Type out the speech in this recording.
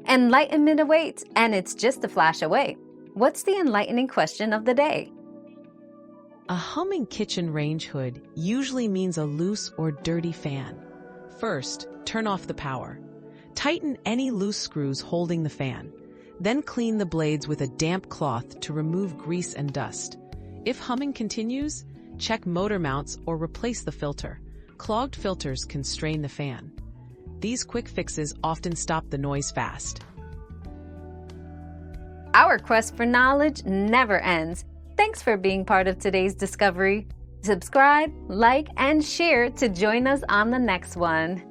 Enlightenment awaits, and it's just a flash away. What's the enlightening question of the day? A humming kitchen range hood usually means a loose or dirty fan. First, turn off the power. Tighten any loose screws holding the fan. Then clean the blades with a damp cloth to remove grease and dust. If humming continues, check motor mounts or replace the filter. Clogged filters can strain the fan. These quick fixes often stop the noise fast. Our quest for knowledge never ends. Thanks for being part of today's discovery. Subscribe, like, and share to join us on the next one.